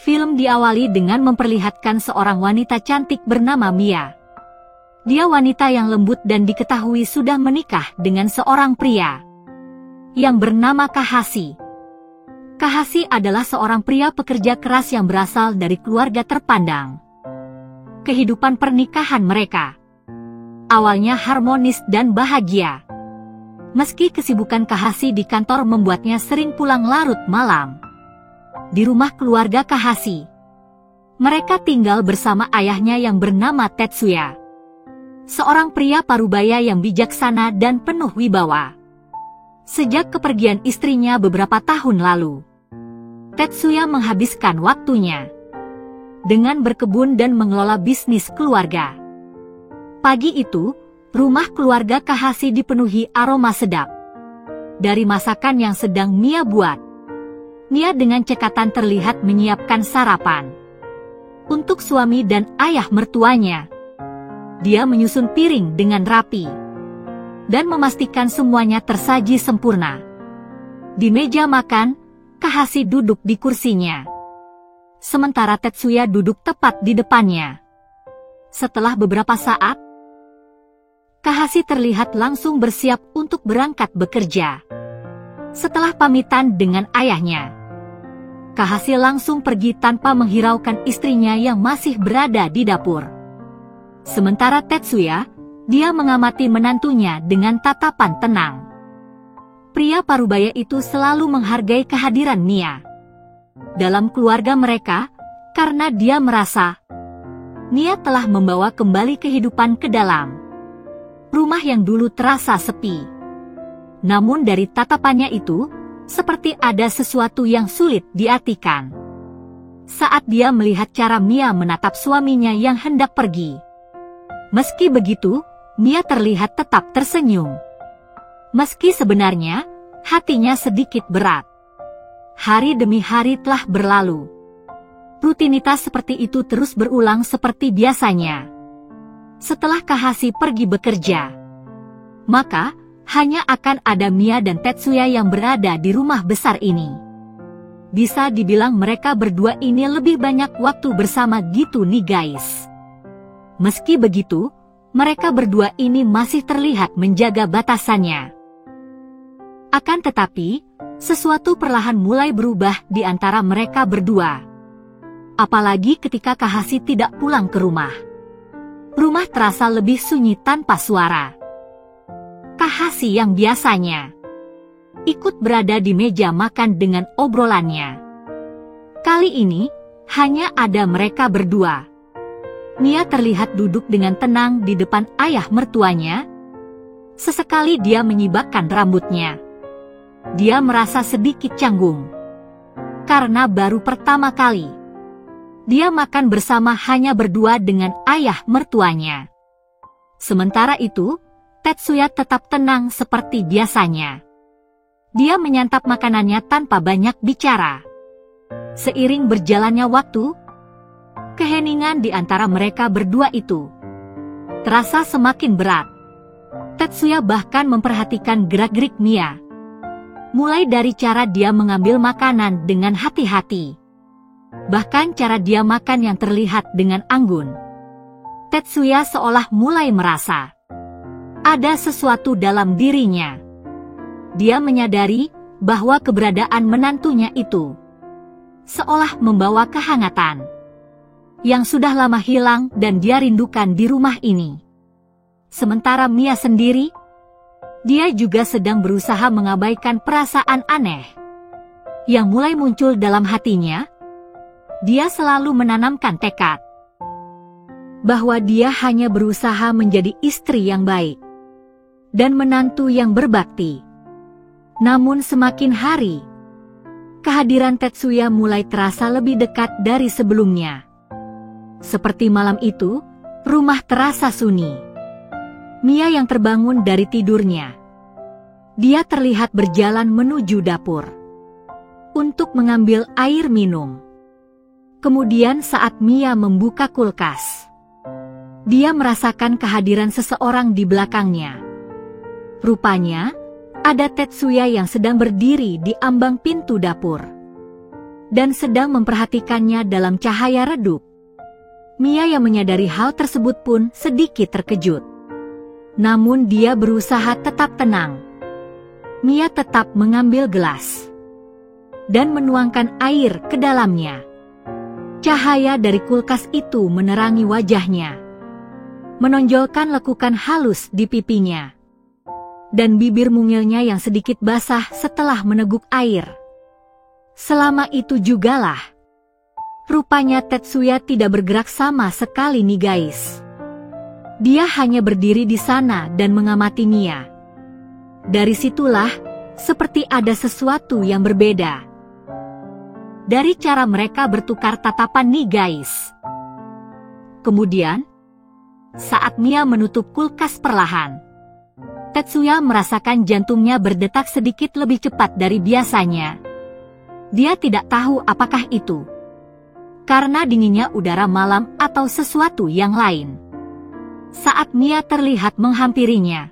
Film diawali dengan memperlihatkan seorang wanita cantik bernama Mia. Dia wanita yang lembut dan diketahui sudah menikah dengan seorang pria yang bernama Kahashi. Kahashi adalah seorang pria pekerja keras yang berasal dari keluarga terpandang. Kehidupan pernikahan mereka awalnya harmonis dan bahagia. Meski kesibukan Kahashi di kantor membuatnya sering pulang larut malam di rumah keluarga Kahashi, mereka tinggal bersama ayahnya yang bernama Tetsuya, seorang pria parubaya yang bijaksana dan penuh wibawa. Sejak kepergian istrinya beberapa tahun lalu, Tetsuya menghabiskan waktunya dengan berkebun dan mengelola bisnis keluarga. Pagi itu, rumah keluarga Kahashi dipenuhi aroma sedap dari masakan yang sedang Mia buat. Mia dengan cekatan terlihat menyiapkan sarapan untuk suami dan ayah mertuanya. Dia menyusun piring dengan rapi dan memastikan semuanya tersaji sempurna. Di meja makan, Kahashi duduk di kursinya, sementara Tetsuya duduk tepat di depannya. Setelah beberapa saat, Kahashi terlihat langsung bersiap untuk berangkat bekerja. Setelah pamitan dengan ayahnya, Kahashi langsung pergi tanpa menghiraukan istrinya yang masih berada di dapur. Sementara Tetsuya, dia mengamati menantunya dengan tatapan tenang. Pria parubaya itu selalu menghargai kehadiran Mia dalam keluarga mereka, karena dia merasa Mia telah membawa kembali kehidupan ke dalam rumah yang dulu terasa sepi. Namun dari tatapannya itu, seperti ada sesuatu yang sulit diartikan saat dia melihat cara Mia menatap suaminya yang hendak pergi. Meski begitu, Mia terlihat tetap tersenyum. Meski sebenarnya, hatinya sedikit berat. Hari demi hari telah berlalu. Rutinitas seperti itu terus berulang seperti biasanya. Setelah Kahashi pergi bekerja, maka hanya akan ada Mia dan Tetsuya yang berada di rumah besar ini. Bisa dibilang mereka berdua ini lebih banyak waktu bersama gitu nih guys. Meski begitu, mereka berdua ini masih terlihat menjaga batasannya. Akan tetapi, sesuatu perlahan mulai berubah di antara mereka berdua. Apalagi ketika Kahashi tidak pulang ke rumah. Rumah terasa lebih sunyi tanpa suara. Kahashi yang biasanya ikut berada di meja makan dengan obrolannya, kali ini hanya ada mereka berdua. Mia terlihat duduk dengan tenang di depan ayah mertuanya. Sesekali dia menyibakkan rambutnya. Dia merasa sedikit canggung karena baru pertama kali dia makan bersama hanya berdua dengan ayah mertuanya. Sementara itu, Tetsuya tetap tenang seperti biasanya. Dia menyantap makanannya tanpa banyak bicara. Seiring berjalannya waktu, keheningan di antara mereka berdua itu terasa semakin berat. Tetsuya bahkan memperhatikan gerak-gerik Mia. Mulai dari cara dia mengambil makanan dengan hati-hati, bahkan cara dia makan yang terlihat dengan anggun. Tetsuya seolah mulai merasa ada sesuatu dalam dirinya. Dia menyadari bahwa keberadaan menantunya itu seolah membawa kehangatan yang sudah lama hilang dan dia rindukan di rumah ini. Sementara Mia sendiri, dia juga sedang berusaha mengabaikan perasaan aneh yang mulai muncul dalam hatinya. Dia selalu menanamkan tekad bahwa dia hanya berusaha menjadi istri yang baik dan menantu yang berbakti. Namun semakin hari, kehadiran Tetsuya mulai terasa lebih dekat dari sebelumnya. Seperti malam itu, rumah terasa sunyi. Mia yang terbangun dari tidurnya, dia terlihat berjalan menuju dapur untuk mengambil air minum. Kemudian saat Mia membuka kulkas, dia merasakan kehadiran seseorang di belakangnya. Rupanya, ada Tetsuya yang sedang berdiri di ambang pintu dapur. dan sedang memperhatikannya dalam cahaya redup. Mia yang menyadari hal tersebut pun sedikit terkejut. Namun dia berusaha tetap tenang. Mia tetap mengambil gelas dan menuangkan air ke dalamnya. Cahaya dari kulkas itu menerangi wajahnya, menonjolkan lekukan halus di pipinya, dan bibir mungilnya yang sedikit basah setelah meneguk air. Selama itu jugalah, rupanya Tetsuya tidak bergerak sama sekali nih guys. Dia hanya berdiri di sana dan mengamati Mia. Dari situlah, seperti ada sesuatu yang berbeda dari cara mereka bertukar tatapan nih guys. Kemudian, saat Mia menutup kulkas perlahan, Tetsuya merasakan jantungnya berdetak sedikit lebih cepat dari biasanya. Dia tidak tahu apakah itu karena dinginnya udara malam atau sesuatu yang lain. Saat Mia terlihat menghampirinya,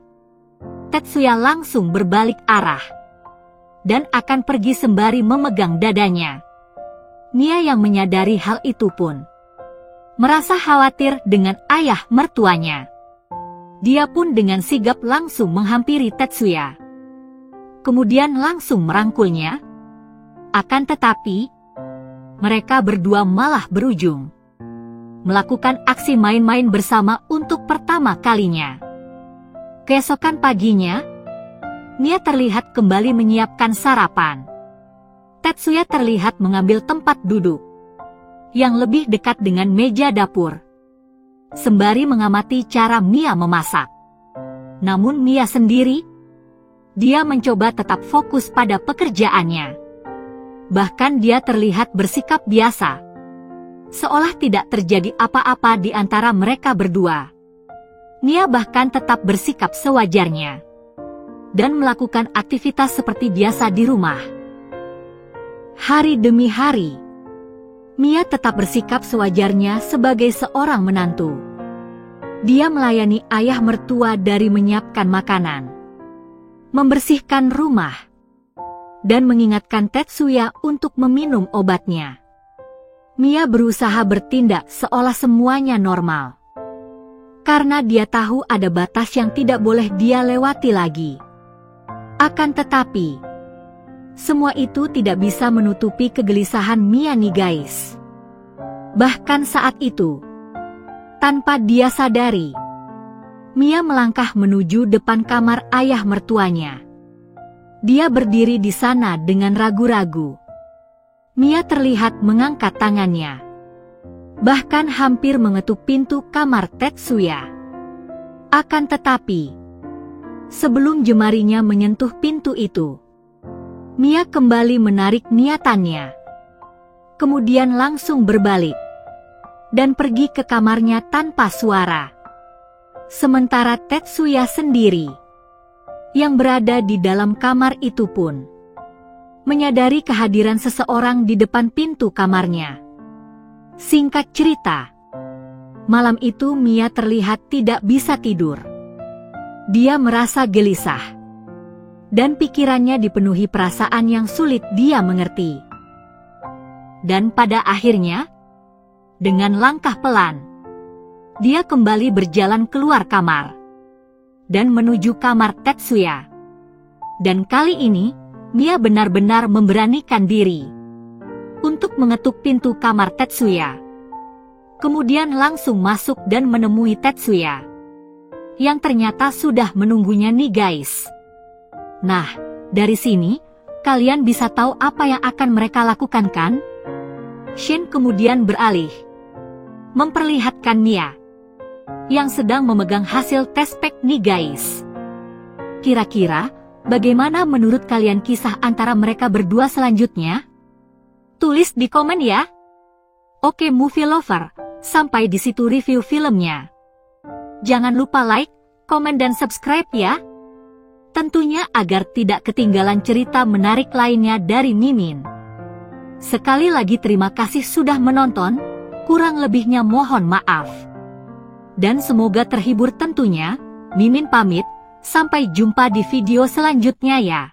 Tetsuya langsung berbalik arah dan akan pergi sembari memegang dadanya. Mia yang menyadari hal itu pun merasa khawatir dengan ayah mertuanya. Dia pun dengan sigap langsung menghampiri Tetsuya, kemudian langsung merangkulnya. Akan tetapi, mereka berdua malah berujung melakukan aksi main-main bersama untuk pertama kalinya. Keesokan paginya, Mia terlihat kembali menyiapkan sarapan. Tetsuya terlihat mengambil tempat duduk yang lebih dekat dengan meja dapur, sembari mengamati cara Mia memasak. Namun Mia sendiri, dia mencoba tetap fokus pada pekerjaannya. Bahkan dia terlihat bersikap biasa, seolah tidak terjadi apa-apa di antara mereka berdua. Mia bahkan tetap bersikap sewajarnya dan melakukan aktivitas seperti biasa di rumah. Hari demi hari, Mia tetap bersikap sewajarnya sebagai seorang menantu. Dia melayani ayah mertua dari menyiapkan makanan, membersihkan rumah, dan mengingatkan Tetsuya untuk meminum obatnya. Mia berusaha bertindak seolah semuanya normal, karena dia tahu ada batas yang tidak boleh dia lewati lagi. Akan tetapi, semua itu tidak bisa menutupi kegelisahan Mia nih guys. Bahkan saat itu, tanpa dia sadari, Mia melangkah menuju depan kamar ayah mertuanya. Dia berdiri di sana dengan ragu-ragu. Mia terlihat mengangkat tangannya, bahkan hampir mengetuk pintu kamar Tetsuya. Akan tetapi, sebelum jemarinya menyentuh pintu itu, Mia kembali menarik niatannya, kemudian langsung berbalik dan pergi ke kamarnya tanpa suara. Sementara Tetsuya sendiri, yang berada di dalam kamar itu pun menyadari kehadiran seseorang di depan pintu kamarnya. Singkat cerita, malam itu Mia terlihat tidak bisa tidur. Dia merasa gelisah, dan pikirannya dipenuhi perasaan yang sulit dia mengerti. Dan pada akhirnya, dengan langkah pelan, dia kembali berjalan keluar kamar dan menuju kamar Tetsuya. Dan kali ini, Mia benar-benar memberanikan diri untuk mengetuk pintu kamar Tetsuya. Kemudian langsung masuk dan menemui Tetsuya, yang ternyata sudah menunggunya nih guys. Nah, dari sini, kalian bisa tahu apa yang akan mereka lakukan kan? Shin kemudian beralih memperlihatkan Mia yang sedang memegang hasil tes pack nih guys. Kira-kira, bagaimana menurut kalian kisah antara mereka berdua selanjutnya? Tulis di komen ya. Oke movie lover, sampai di situ review filmnya. Jangan lupa like, komen dan subscribe ya. Tentunya agar tidak ketinggalan cerita menarik lainnya dari Mimin. Sekali lagi terima kasih sudah menonton, kurang lebihnya mohon maaf. Dan semoga terhibur tentunya. Mimin pamit, sampai jumpa di video selanjutnya ya.